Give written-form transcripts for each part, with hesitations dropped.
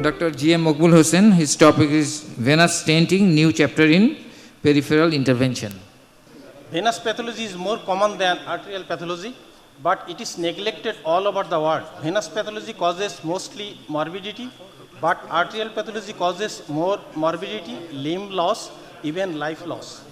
Dr. G.M. Mokbul Hossen. His topic is venous stenting, new chapter in peripheral intervention. Venous pathology is more common than arterial pathology, but it is neglected all over the world. Venous pathology causes mostly morbidity, but arterial pathology causes more morbidity, limb loss, even life loss.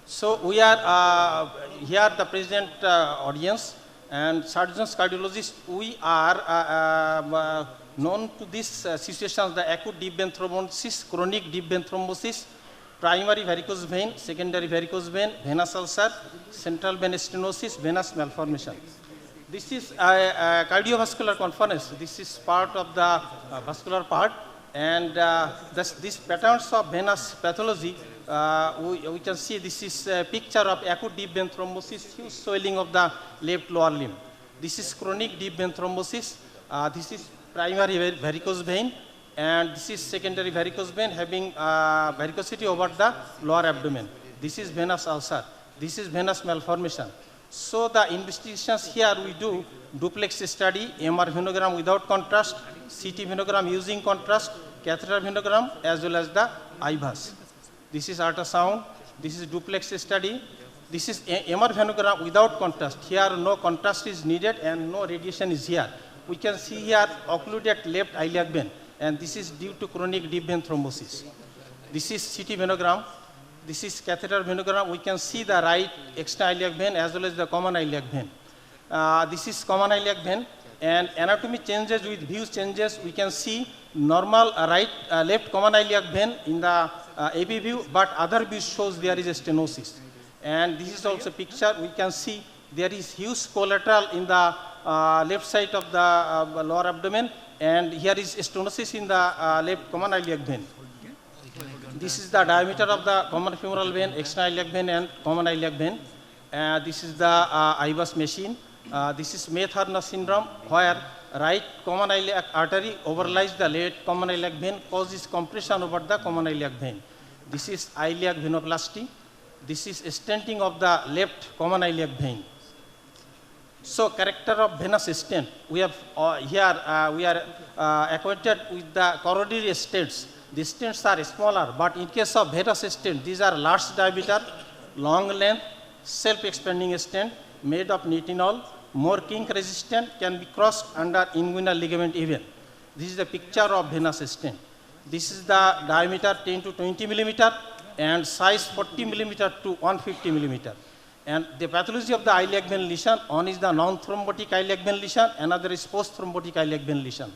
So we are here the present audience and surgeons, cardiologists, we are known to these situations, the acute deep vein thrombosis, chronic deep vein thrombosis, primary varicose vein, secondary varicose vein, venous ulcer, central vein stenosis, venous malformation. This is a cardiovascular conference. This is part of the vascular part, and these patterns of venous pathology, we can see this is a picture of acute deep vein thrombosis, huge swelling of the left lower limb. This is chronic deep vein thrombosis. This is primary varicose vein, and this is secondary varicose vein having varicosity over the lower abdomen. This is venous ulcer. This is venous malformation. So the investigations here we do duplex study, MR venogram without contrast, CT venogram using contrast, catheter venogram, as well as the IVAS. This is ultrasound. This is duplex study. This is MR venogram without contrast. Here no contrast is needed and no radiation is here. We can see here occluded left iliac vein, and this is due to chronic deep vein thrombosis. This is CT venogram. This is catheter venogram. We can see the right extra iliac vein as well as the common iliac vein. This is common iliac vein, and anatomy changes with views changes. We can see normal left common iliac vein in the AP view, but other view shows there is a stenosis. And this is also picture. We can see there is huge collateral in the left side of the lower abdomen, and here is stenosis in the left common iliac vein. This is the diameter of the common femoral vein, extra iliac vein, and common iliac vein. This is the IVAS machine. This is May-Thurner syndrome, where right common iliac artery overlies the left common iliac vein, causes compression over the common iliac vein. This is iliac venoplasty. This is stenting of the left common iliac vein. So, character of venous stent. We have we are acquainted with the coronary stents. The stents are smaller, but in case of venous stent, these are large diameter, long length, self-expanding stent made of nitinol, more kink resistant, can be crossed under inguinal ligament even. This is the picture of venous stent. This is the diameter 10 to 20 millimeter and size 40 millimeter to 150 millimeter. And the pathology of the iliac vein lesion, one is the non-thrombotic iliac vein lesion, another is post-thrombotic iliac vein lesion.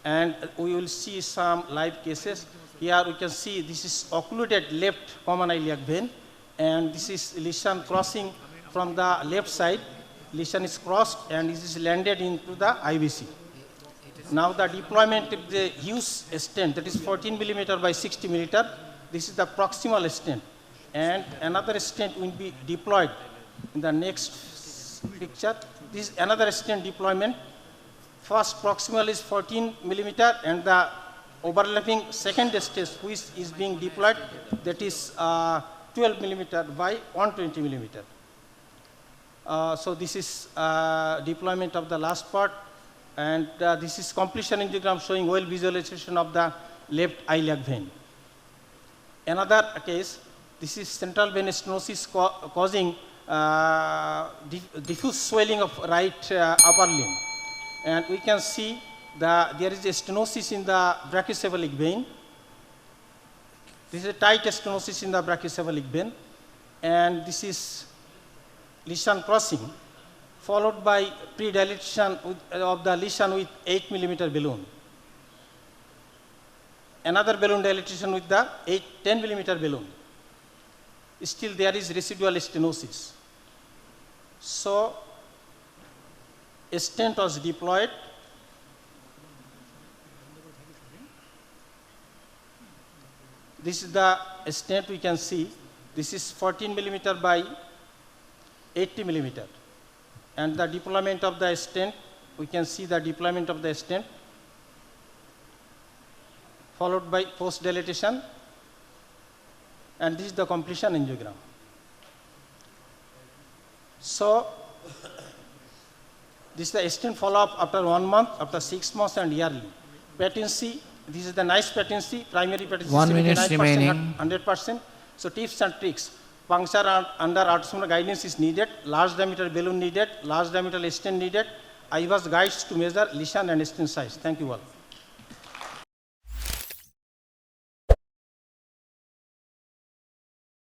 And we will see some live cases. Here we can see this is occluded left common iliac vein, and this is lesion crossing from the left side. Lesion is crossed and this is landed into the IVC. Now the deployment of the huge stent, that is 14 millimeter by 60 millimeter. This is the proximal stent, and another stent will be deployed in the next picture. This is another stent deployment. First proximal is 14 millimeter, and the overlapping second stage which is being deployed, that is 12 millimeter by 120 millimeter. So this is deployment of the last part, and this is completion angiogram showing well visualization of the left iliac vein. Another case, this is central vein stenosis causing diffuse swelling of right upper limb. And we can see there is a stenosis in the brachiocephalic vein. This is a tight stenosis in the brachiocephalic vein, and this is lesion crossing, followed by predilation of the lesion with 8 millimeter balloon. Another balloon dilatation with the 10 millimeter balloon. Still there is residual stenosis. So a stent was deployed. This is the stent we can see. This is 14 millimeter by 80 millimeter. And the deployment of the stent, we can see the deployment of the stent, followed by post dilatation, and this is the completion angiogram. So this is the stent follow-up after 1 month, after 6 months, and yearly. patency, this is the nice patency, primary patency 1 minute 79%, remaining. 100%. So tips and tricks. Puncture under ultrasonic guidance is needed, large diameter balloon needed, large diameter stent needed. IVAS guides to measure lesion and stent size. Thank you all.